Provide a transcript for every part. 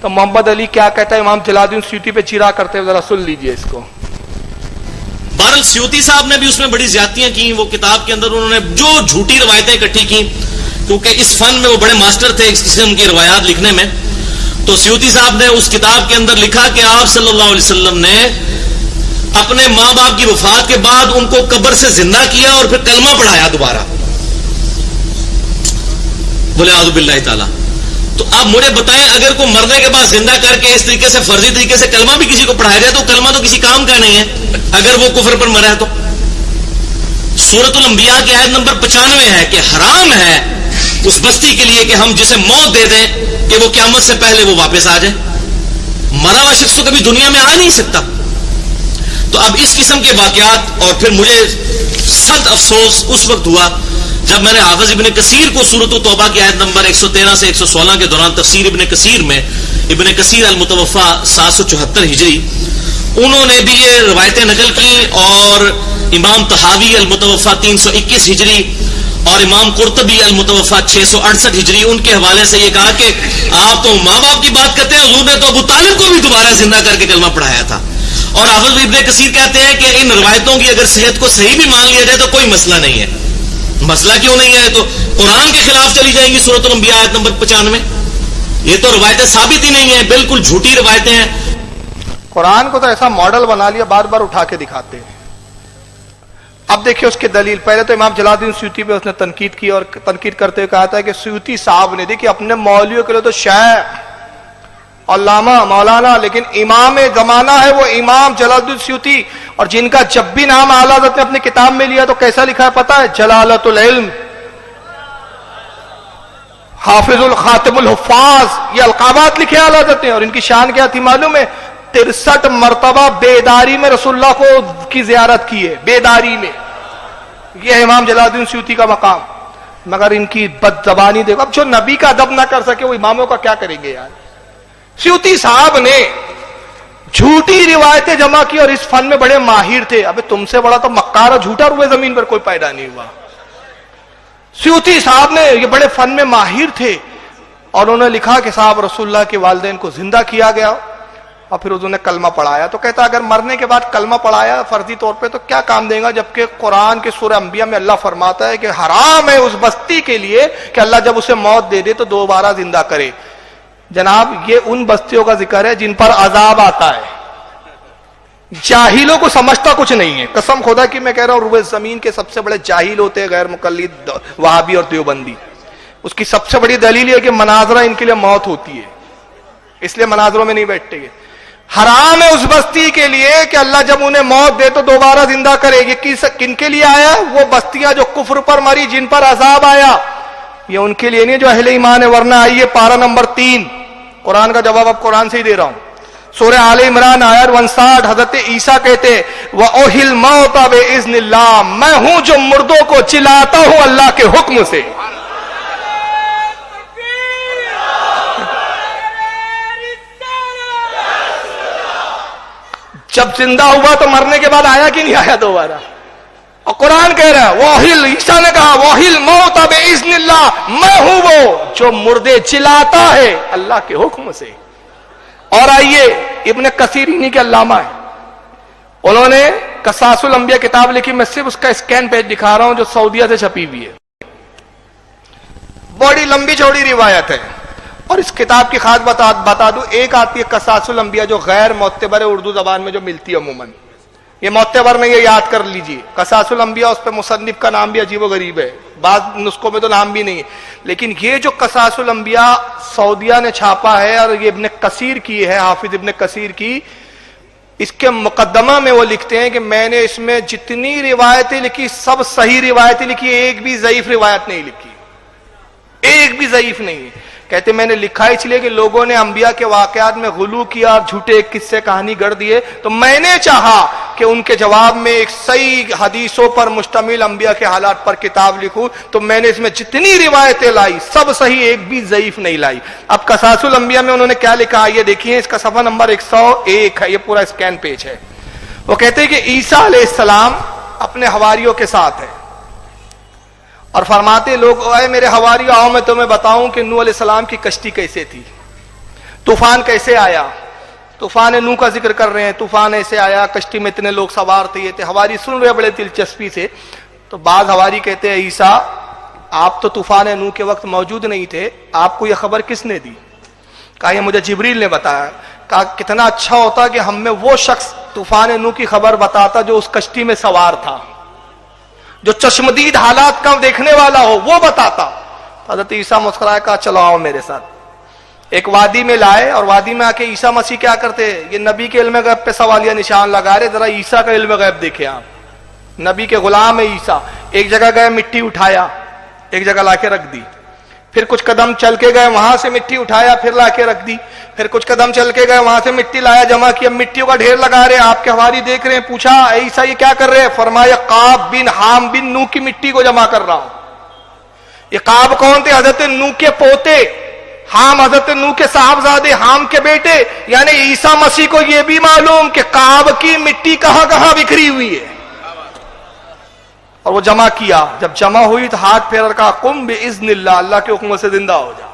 تو محمد علی کیا کہتا ہے امام جلال الدین سیوطی پہ چیرا کرتے ہوئے، ذرا سن لیجئے اس کو۔ بہرحال سیوطی صاحب نے بھی اس میں بڑی زیادتیاں کی، وہ کتاب کے اندر انہوں نے جو جھوٹی روایتیں اکٹھی کی، کیونکہ اس فن میں وہ بڑے ماسٹر تھے اس قسم کی روایات لکھنے میں، تو سیوطی صاحب نے اس کتاب کے اندر لکھا کہ آپ صلی اللہ علیہ وسلم نے اپنے ماں باپ کی وفات کے بعد ان کو قبر سے زندہ کیا اور پھر کلمہ پڑھایا دوبارہ، بولے اعوذ باللہ تعالی۔ تو آپ مجھے بتائیں، اگر کوئی مرنے کے بعد زندہ کر کے اس طریقے سے فرضی طریقے سے کلمہ بھی کسی کو پڑھایا جائے تو کلمہ تو کسی کام کا نہیں ہے اگر وہ کفر پر مرا ہے تو۔ سورۃ الانبیاء کی آیت نمبر 95 ہے کہ حرام ہے اس بستی کے لیے کہ ہم جسے موت دے دیں کہ وہ قیامت سے پہلے وہ واپس آ جائے، مرا ہوا شخص تو کبھی دنیا میں آ نہیں سکتا۔ تو اب اس قسم کے واقعات، اور پھر مجھے سخت افسوس اس وقت ہوا جب میں نے حافظ ابن کثیر کو سورۃ التوبہ کی آیت نمبر 113 سے 116 کے دوران تفسیر ابن کثیر میں، ابن کثیر المتوفا 774 ہجری، انہوں نے بھی یہ روایتیں نقل کی، اور امام طحاوی المتوفا 321 ہجری اور امام قرطبی المتوفا 668 ہجری، ان کے حوالے سے یہ کہا کہ آپ تو ماں باپ کی بات کرتے ہیں، حضور نے تو ابو طالب کو بھی دوبارہ زندہ کر کے کلمہ پڑھایا تھا۔ اور حافظ ابن کثیر کہتے ہیں کہ ان روایتوں کی اگر صحت کو صحیح بھی مان لیا جائے تو کوئی مسئلہ نہیں ہے۔ مسئلہ کیوں نہیں ہے؟ تو قرآن کے خلاف چلی جائیں گی سورۃ الانبیاء آیت نمبر 95۔ یہ تو روایتیں ثابت ہی نہیں ہیں، بالکل جھوٹی روایتیں ہیں۔ قرآن کو تو ایسا ماڈل بنا لیا، بار بار اٹھا کے دکھاتے ہیں۔ اب دیکھیں اس کی دلیل۔ پہلے تو امام جلال الدین سیوطی پہ اس نے تنقید کی، اور تنقید کرتے ہوئے کہا تھا کہ سیوطی صاحب نے دیکھیے اپنے مولویوں کے لیے تو شیخ علامہ مولانا، لیکن امام زمانہ ہے وہ امام جلال الدین سیوطی، اور جن کا جب بھی نام اعلیٰ حضرت نے اپنی کتاب میں لیا تو کیسا لکھا ہے پتہ ہے؟ جلالت العلم، حافظ الخاتم الحفاظ، یہ القابات لکھے اعلیٰ حضرت نے۔ اور ان کی شان کیا تھی معلوم ہے؟ 63 مرتبہ بیداری میں رسول اللہ کو کی زیارت کی ہے، بیداری میں۔ یہ ہے امام جلال الدین سیوطی کا مقام۔ مگر ان کی بد زبانی دیکھو، اب جو نبی کا ادب نہ کر سکے وہ اماموں کا کیا کریں گے یار۔ سیوطی صاحب نے جھوٹی روایتیں جمع کی، اور اس فن میں بڑے ماہر تھے۔ ابے تم سے بڑا تو مکار اور جھوٹا روئے زمین پر کوئی پیدا نہیں ہوا۔ سیوطی صاحب نے یہ بڑے فن میں ماہر تھے، اور انہوں نے لکھا کہ صاحب رسول اللہ کے والدین کو زندہ کیا گیا، اور پھر انہوں نے کلمہ پڑھایا۔ تو کہتا اگر مرنے کے بعد کلمہ پڑھایا فرضی طور پہ تو کیا کام دے گا، جبکہ قرآن کے سورہ انبیاء میں اللہ فرماتا ہے کہ حرام ہے اس بستی کے لیے کہ اللہ جب اسے موت دے دے تو دوبارہ زندہ کرے۔ جناب یہ ان بستیوں کا ذکر ہے جن پر عذاب آتا ہے، جاہلوں کو سمجھتا کچھ نہیں ہے۔ قسم خدا کی میں کہہ رہا ہوں، روئے زمین کے سب سے بڑے جاہل ہوتے ہیں غیر مقلد وہابی اور دیوبندی۔ اس کی سب سے بڑی دلیل یہ ہے کہ مناظرہ ان کے لیے موت ہوتی ہے، اس لیے مناظروں میں نہیں بیٹھتے گے۔ حرام ہے اس بستی کے لیے کہ اللہ جب انہیں موت دے تو دوبارہ زندہ کرے۔ یہ کن کے لیے آیا؟ وہ بستیاں جو کفر پر مری، جن پر عذاب آیا، یہ ان کے لیے نہیں جو اہل ایمان ہے۔ ورنہ آئیے پارہ نمبر 3، قرآن کا جواب اب قرآن سے ہی دے رہا ہوں۔ سورہ آل عمران آیت 59، حضرت عیسیٰ کہتے وَأُحْيِي الْمَوْتَ بِإِذْنِ اللَّهِ، میں ہوں جو مردوں کو جلاتا ہوں اللہ کے حکم سے۔ جب زندہ ہوا تو مرنے کے بعد آیا کہ نہیں آیا دوبارہ؟ اور قرآن کہہ رہا ہے وَأُحْيِي، عیسیٰ نے کہا وَأُحْيِي الْمَوْتَ بِإِذْنِ اللَّهِ، میں ہوں وہ جو مردے جلاتا ہے اللہ کے حکم سے۔ اور آئیے ابن کثیر انہی کے علامہ ہیں، انہوں نے قصاص الانبیاء کتاب لکھی، میں صرف اس کا اسکین پیج دکھا رہا ہوں جو سعودیہ سے چھپی ہوئی ہے۔ بڑی لمبی چوڑی روایت ہے، اور اس کتاب کی خاص بتا دوں، ایک آتی ہے قصاص الانبیاء جو غیر معتبر ہے، اردو زبان میں جو ملتی ہے عموماً، یہ معتبر نہیں ہے، یاد کر لیجئے۔ قصاص الانبیاء اس پہ مصنف کا نام بھی عجیب و غریب ہے، بعض نسخوں میں تو نام بھی نہیں ہے، لیکن یہ جو قصاص الانبیاء سعودیہ نے چھاپا ہے، اور یہ ابن کثیر کی ہے، حافظ ابن کثیر کی، اس کے مقدمہ میں وہ لکھتے ہیں کہ میں نے اس میں جتنی روایتیں لکھی سب صحیح روایتیں لکھی، ایک بھی ضعیف روایت نہیں لکھی، ایک بھی ضعیف نہیں ہے۔ کہتے میں نے لکھا اس لیے کہ لوگوں نے انبیاء کے واقعات میں غلو کیا اور جھوٹے قصے کہانی گڑھ دیے، تو میں نے چاہا کہ ان کے جواب میں ایک صحیح حدیثوں پر مشتمل انبیاء کے حالات پر کتاب لکھوں، تو میں نے اس میں جتنی روایتیں لائی سب صحیح، ایک بھی ضعیف نہیں لائی۔ اب قصاص الانبیاء میں انہوں نے کیا لکھا یہ دیکھیے، اس کا صفحہ نمبر 101 ہے، یہ پورا اسکین پیج ہے۔ وہ کہتے ہیں کہ عیسیٰ علیہ السلام اپنے حواریوں کے ساتھ ہے، اور فرماتے لوگ اے میرے حواریوں آؤ میں تمہیں بتاؤں کہ نوح علیہ السلام کی کشتی کیسے تھی۔ तूफान कैसे आया, तूफान नूह का जिक्र कर रहे हैं, तूफान ऐसे आया, कश्ती में इतने लोग सवार थे, ये थे। हवारी सुन रहे बड़े दिलचस्पी से, तो बाद हवारी कहते हैं ईसा आप तो तूफान नूह के वक्त मौजूद नहीं थे, आपको यह खबर किसने दी? कहा ये मुझे जिब्रील ने बताया। कहा कितना अच्छा होता कि हम में वो शख्स तूफान नूह की खबर बताता जो उस कश्ती में सवार था, जो चश्मदीद हालात का देखने वाला हो, वो बताता। हजरत ईसा मुस्कुराए, कहा चलो आओ मेरे साथ। एक वादी में लाए और वादी में आके ईसा मसीह क्या करते, ये नबी के इल्म गैब पे सवालिया निशान लगा रहे, जरा ईसा का इल्म गैब देखे आप। नबी के गुलाम है ईसा। एक जगह गए, मिट्टी उठाया, एक जगह लाके रख दी, फिर कुछ कदम चल के गए, वहां से मिट्टी उठाया, फिर लाके रख दी, फिर कुछ कदम चल के गए, वहां से मिट्टी लाया, जमा किया, मिट्टियों का ढेर लगा रहे। आपके हवारी देख रहे हैं, पूछा ईसा ये क्या कर रहे हैं? फरमाया काब बिन हाम बिन नूह की मिट्टी को जमा कर रहा हूं। ये काब कौन थे? हजरत नूह के पोते, हाम हजरत नूह के साहबजादे, हाम के बेटे। यानी ईसा मसीह को यह भी मालूम कि काब की मिट्टी कहां कहां बिखरी हुई है, और वो जमा किया। जब जमा हुई तो हाथ फेर का कुम बिइज़्निल्लाह, अल्लाह के हुक्म से जिंदा हो जा।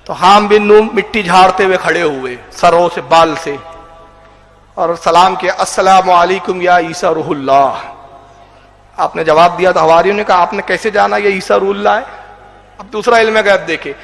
तो हाम बिन नूह मिट्टी झाड़ते हुए खड़े हुए, सरों से बाल से, और सलाम किया, अस्सलामु अलैकुम या ईसा रूहुल्लाह। आपने जवाब दिया तो हवारियों ने कहा आपने कैसे जाना ये ईसा रूहुल्लाह है? अब दूसरा इल्म गैब देखे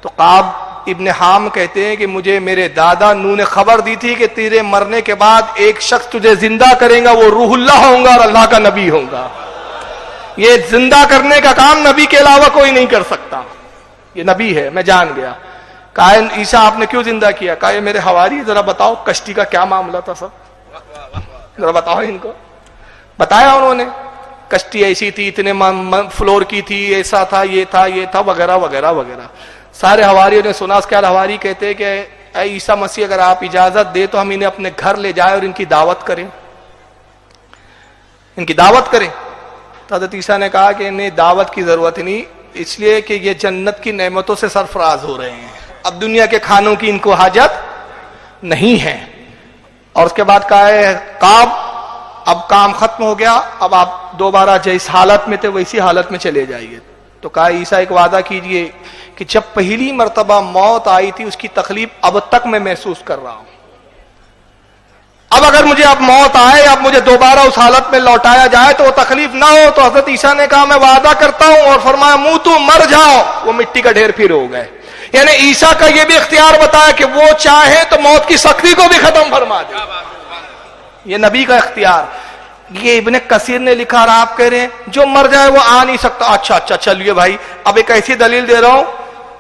तो काब इब्न हाम कहते हैं कि मुझे मेरे दादा नूह ने खबर दी थी कि तेरे मरने के बाद एक शख्स तुझे जिंदा करेगा, वो रूहुल्लाह होगा और अल्लाह का नबी होगा। ये जिंदा करने का काम नबी के अलावा कोई नहीं कर सकता, ये नबी है, मैं जान गया। कहा ईसा आपने क्यों जिंदा किया? कहा ये मेरे हवारी, जरा बताओ कश्ती का क्या मामला था सब, जरा बताओ इनको। बताया उन्होंने, कश्ती ऐसी थी, इतने फ्लोर की थी, ऐसा था, ये था, वगैरह वगैरह वगैरह। सारे हवारियों ने सुना। उसके बाद हवारी कहते हैं कि ईसा मसीह अगर आप इजाजत दे तो हम इन्हें अपने घर ले जाए और इनकी दावत करें, इनकी दावत करें। तो हज़रत ईसा ने कहा कि इन्हें दावत की जरूरत नहीं, इसलिए कि ये जन्नत की नेमतों से सरफराज हो रहे हैं, अब दुनिया के खानों की इनको हाजत नहीं है। और उसके बाद कहा है काब अब काम खत्म हो गया, अब आप दोबारा जिस हालत में थे वैसी हालत में चले जाइए। तो कहा ईसा एक वादा कीजिए कि जब पहली मर्तबा मौत आई थी उसकी तकलीफ अब तक मैं महसूस कर रहा हूं, अब अगर मुझे अब मौत आए, अब मुझे दोबारा उस हालत में लौटाया जाए तो वो तकलीफ ना हो। तो हजरत ईसा ने कहा मैं वादा करता हूं, और फरमाया मुंह तू मर जाओ। वो मिट्टी का ढेर फिर हो गए। यानी ईसा का ये भी इख्तियार बताया कि वो चाहे तो मौत की सख्ती को भी खत्म फरमा दे, ये नबी का इख्तियार। ये इब्ने कसीर ने लिखा, और आप कह रहे हैं जो मर जाए वो आ नहीं सकता। अच्छा चलिए भाई, अब एक ऐसी दलील दे रहा हूं,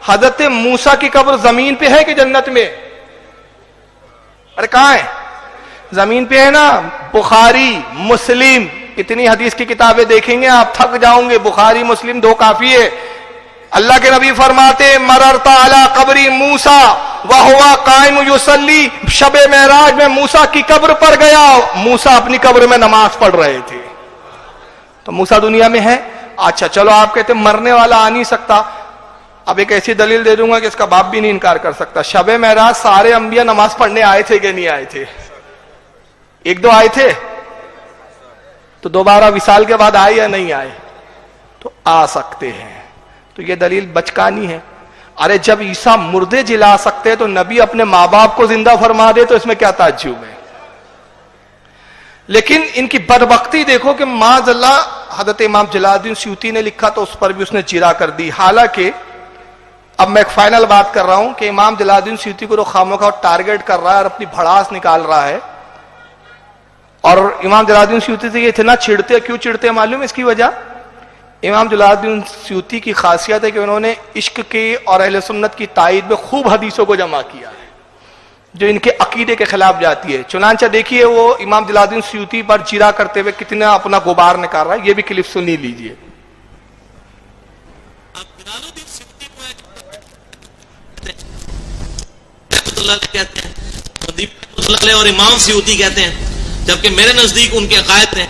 हजरत मूसा की कब्र जमीन पे है कि जन्नत में? अरे कहां है? जमीन पे है ना। बुखारी मुस्लिम, इतनी हदीस की किताबें देखेंगे आप थक जाओगे, बुखारी मुस्लिम दो काफी है। अल्लाह के नबी फरमाते मररता अला कब्री मूसा व हुवा कायम युसल्ली, शबे मेराज में मूसा की कब्र पर गया, मूसा अपनी कब्र में नमाज पढ़ रहे थे। तो मूसा दुनिया में है। अच्छा चलो, आप कहते मरने वाला आ नहीं सकता, अब एक ऐसी दलील दे दूंगा कि इसका बाप भी नहीं इनकार कर सकता। शबे मेराज सारे अंबिया नमाज पढ़ने आए थे कि नहीं आए थे? एक दो आए थे, तो दोबारा विसाल के बाद आए या नहीं आए? तो आ सकते हैं। तो ये दलील बचकानी है। अरे जब ईसा मुर्दे जिला सकते तो नबी अपने माँ बाप को जिंदा फरमा दे तो इसमें क्या ताज्जुब है? लेकिन इनकी बदबख्ती देखो कि माज़अल्लाह, हज़रत इमाम जलालुद्दीन सयूती ने लिखा तो उस पर भी उसने चिरा कर दी। हालांकि अब मैं एक फाइनल बात कर रहा हूं कि इमाम जलालुद्दीन सयूती को तो खामोखा टारगेट कर रहा है और अपनी भड़ास निकाल रहा है। और इमाम जलालुद्दीन सयूती से ये इतना चिढ़ते, क्यों चिढ़ते मालूम है इसकी वजह? इमाम जलालुद्दीन सयूती की खासियत है कि उन्होंने इश्क के और अहले सुन्नत की तायीद में खूब हदीसों को जमा किया है जो इनके अकीदे के खिलाफ जाती है। चुनांचा देखिए वो इमाम जलालुद्दीन सयूती पर चिरा करते हुए कितना अपना गुबार निकाल रहा है। ये भी क्लिप सुनी लीजिए। कहते हैं और इमाम सयूती कहते हैं, जबकि मेरे नजदीक उनके अकायद हैं।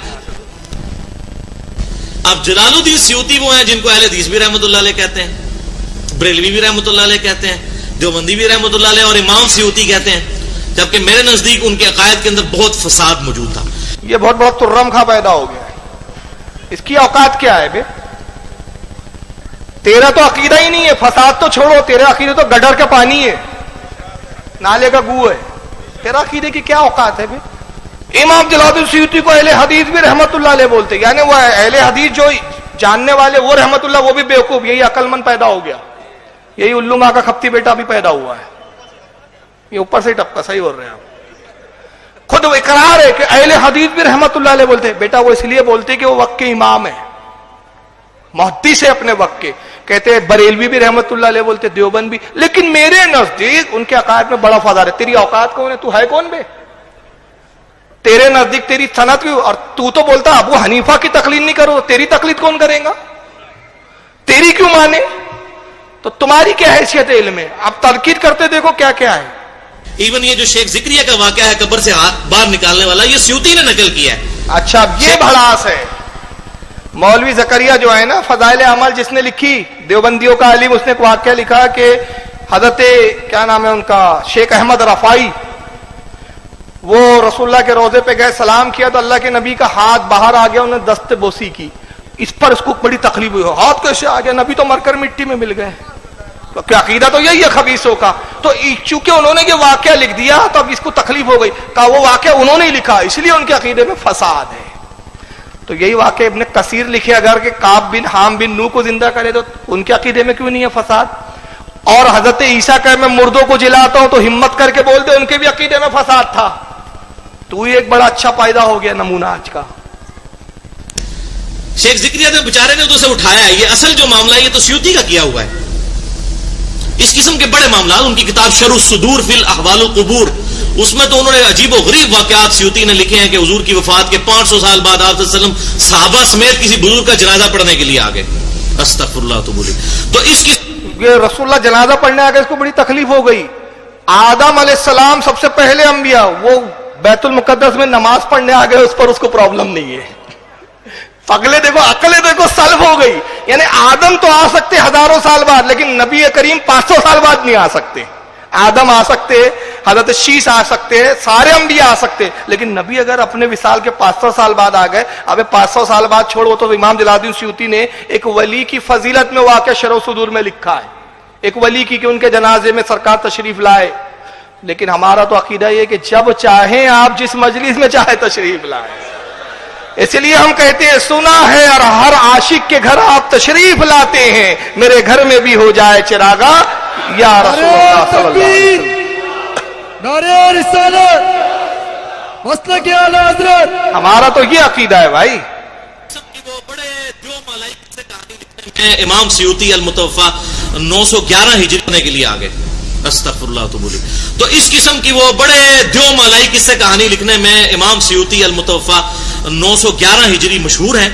अब जलालुद्दीन सयूती वो हैं जिनको अहले हदीस भी रहमतुल्लाह अलैह कहते हैं, बरेलवी भी रहमतुल्लाह अलैह कहते हैं, देवबंदी भी रहमतुल्लाह अलैह, और इमाम सयूती कहते हैं, जबकि मेरे नजदीक उनके अकायद के अंदर बहुत फसाद मौजूद था। ये बहुत बड़ा तुर्रम खा पैदा हो गया। इसकी औकात क्या है बे? तेरा तो अकीदा ही नहीं है, फसाद तो छोड़ो, तेरे अकीदे तो गडर का पानी है। नाले का गू है, तेरा अकीदे की क्या औकात है भाई? इमाम जलालुद्दीन सयूती को अहले हदीस भी रहमतुल्लाह अलैह बोलते, यानी वो अहले हदीस जो जानने वाले वो रहमतुल्लाह, वो भी बेवकूफ, यही अकलमंद पैदा हो गया, यही उल्लू माँ का खपती बेटा भी पैदा हुआ है, ये ऊपर से टपका। सही बोल रहे हैं आप, खुद वो इकरार है कि अहले हदीस भी रहमतुल्लाह अलैह बोलते हैं। बेटा वो इसलिए बोलते कि वो वक्त के इमाम है, मुहद्दिस है अपने वक्त के। कहते हैं बरेलवी भी रहमतुल्लाह अलैह बोलते, देवबंद भी, लेकिन मेरे नजदीक उनके अकायद में बड़ा फर्क है। तेरी औकात कौन है? तू है कौन बे? तेरे नजदीक तेरी सनत भी, और तू तो बोलता अबू हनीफा की तकलीद नहीं करो, तेरी तकलीद कौन करेगा? तेरी क्यों माने? तो तुम्हारी क्या हैसियत है इल्म में? आप तनकीद करते देखो क्या क्या है। इवन ये जो शेख जिक्रिया का वाकया है कब्र से हाथ बाहर निकालने वाला, ये स्यूती ने नकल किया है। अच्छा, ये भड़ास है। मौलवी जकरिया जो है ना, फजाइल अमल जिसने लिखी, देवबंदियों का अलीम, उसने एक वाकया लिखा कि हजरत क्या नाम है उनका, शेख अहमद रफाई, वो रसूलुल्लाह के रोजे पे गए, सलाम किया तो अल्लाह के नबी का हाथ बाहर आ गया, उन्होंने दस्त बोसी की। इस पर उसको बड़ी तकलीफ हुई, हाथ कैसे आ गया? नबी तो मरकर मिट्टी में मिल गए। तो क्या अकीदा तो यही है खबीसों का। तो चूंकि उन्होंने ये वाकया लिख दिया तो अब इसको तकलीफ हो गई, कहा वो वाकया उन्होंने ही लिखा, इसलिए उनके अकीदे में फसाद है। तो यही वाकया इब्ने कसीर लिखे, अगर के काब बिन हाम बिन नू को जिंदा करे तो उनके अकीदे में क्यों नहीं है फसाद? और हजरत ईसा कहे मैं मुर्दों को जिलाता हूं तो हिम्मत करके बोल दे उनके भी अकीदे में फसाद था। तो ये एक बड़ा अच्छा पैदा हो गया नमूना आज का। शेख जिक्रिया ने बेचारे ने तो उसे उठाया है, ये असल जो मामला है ये तो स्यूती का किया हुआ है। इस किस्म के बड़े मामला, उनकी किताब शरुस सुदूर फिल अहवालुल कुबूर, उसमें तो उन्होंने अजीब व गरीब वाकयात स्यूती ने लिखे हैं कि हुजूर की वफात के 500 साल बाद आप सल्लल्लाहु अलैहि वसल्लम सहाबा समेत किसी बुजुर्ग का जनाजा पढ़ने के लिए आ गए। अस्तगफिरुल्लाह तो बोली, तो इसकी ये रसूलुल्लाह जनाजा पढ़ने आ गए, इसको बड़ी तकलीफ हो गई। आदम अलैहिस्सलाम सबसे पहले अंबिया, वो बैतुल मुकद्दस में नमाज पढ़ने आ गए, उस पर उसको प्रॉब्लम नहीं है। अगले देखो, अकले देखो, सल्ब हो गई। यानी आदम तो आ सकते हजारों साल बाद, लेकिन नबी करीम 500 साल बाद नहीं आ सकते। आदम आ सकते, हजरत शीश आ सकते हैं, सारे अंबिया आ सकते, लेकिन नबी अगर अपने विसाल के 500 साल बाद आ गए, अब 500 साल बाद छोड़ो। तो इमाम जलालुद्दीन सयूती ने एक वली की फजीलत में वाक़या शरह सुदूर में लिखा है, एक वली की कि उनके जनाजे में सरकार तशरीफ लाए। लेकिन हमारा तो अकीदा ये कि जब चाहें आप जिस मजलिस में चाहे तशरीफ लाए, इसलिए हम कहते हैं सुना है और हर आशिक के घर आप तशरीफ लाते हैं, मेरे घर में भी हो जाए चिरागा या रसूलुल्लाह सल्लल्लाहु अलैहि वसल्लम। नारे रिसालत, मसलक आला हज़रत, हमारा तो ये अकीदा है भाई। वो बड़े जो मलाइक से कहानी लिखने में इमाम सयूती अल-मुतवफ़ा 911 हिजरी होने के लिए आ गए। अस्तगफिरुल्लाह तो बोली, तो इस किस्म की वो बड़े दो मलाइक से कहानी लिखने में इमाम सयूती अल-मुतवफ़ा 911 हिजरी मशहूर है।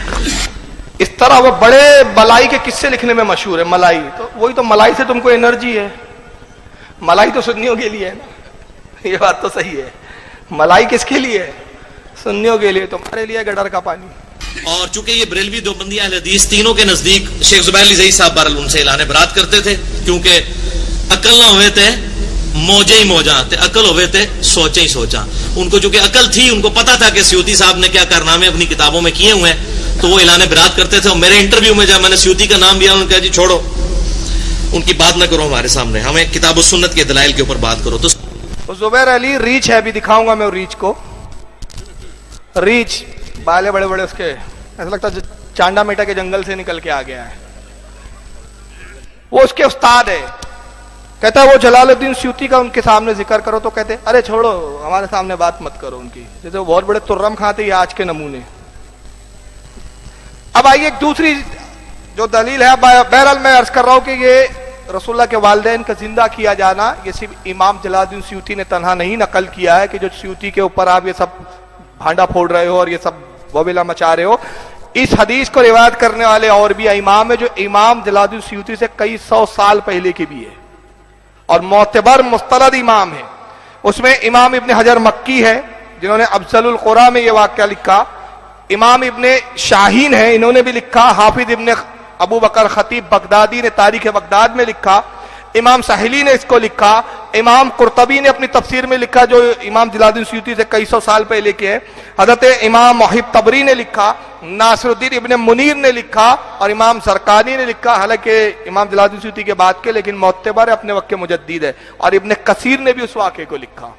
इस तरह वो बड़े मलाई के किस्से लिखने में मशहूर है। मलाई तो वही तो, मलाई से तुमको एनर्जी है, मलाई तो सुन्नियों के लिए है ना, ये बात तो सही है। मलाई किसके लिए है? सुन्नियों के लिए, तुम्हारे लिए गटर का पानी। और चूंकि ये बरेलवी देवबंदी अहले हदीस तीनों के नजदीक शेख जुबैर अली ज़ई साहब बहरहाल उनसे ऐलान बरात करते थे, क्योंकि अकल ना हुए थे मौजे ही मौजा, अकल हुए थे सोचे ही सोचा। उनको चूंकि अकल थी, उनको पता था कि सयूती साहब ने क्या कारनामे अपनी किताबों में किए हुए हैं, तो वो ऐलान बरात करते थे। और मेरे इंटरव्यू में जब मैंने सयूती का नाम लिया, उन्होंने कहा जी छोड़ो, उनकी बात ना करो हमारे सामने, हमें किताब सुन्नत के दलाइल के ऊपर बात करो। तो जुबैर अली रीच है, अभी दिखाऊंगा मैं रीच को। रीच बाले बड़े बड़े उसके, ऐसा लगता है चांडा मेटा के जंगल से निकल के आ गया है। वो उसके उस्ताद है। कहता है वो जलालुद्दीन सयूती का उनके सामने जिक्र करो तो कहते अरे छोड़ो, हमारे सामने बात मत करो उनकी, जैसे वो बहुत बड़े तुर्रम खाते, ये आज के नमूने। अब आइए एक दूसरी जो दलील है, बहरहाल मैं अर्ज कर रहा हूं कि ये रसूलुल्लाह के वालिदैन का जिंदा किया जाना, ये सिर्फ इमाम जलालुद्दीन सयूती ने तन्हा नहीं नकल किया है कि जो सयूती के ऊपर आप ये सब भांडा फोड़ रहे हो और ये सब वबीला मचा रहे हो। इस हदीस को रिवायत करने वाले और भी इमाम है जो इमाम जलालुद्दीन सयूती से कई 100 साल पहले के भी है और मोतबर मुस्तनद इमाम है। उसमें इमाम इब्ने हजर मक्की है जिन्होंने अफजलुल क़ुरा में ये वाक़या लिखा। इमाम इब्ने शाहीन है, इन्होंने भी लिखा। हाफिज इब्ने अबू बकर खतीब बगदादी ने तारीख बगदाद में लिखा। امام سہیلی نے اس کو لکھا، امام قرطبی نے اپنی تفسیر میں لکھا جو امام جلال الدین سیوطی سے کئی سو سال پہلے کے ہے، حضرت امام محب طبری نے لکھا، ناصر الدین ابن منیر نے لکھا اور امام زرقانی نے لکھا، حالانکہ امام جلال الدین سیوطی کے بعد کے لیکن معتبر ہے، اپنے وقت کے مجدد ہے، اور ابن کثیر نے بھی اس واقعے کو لکھا۔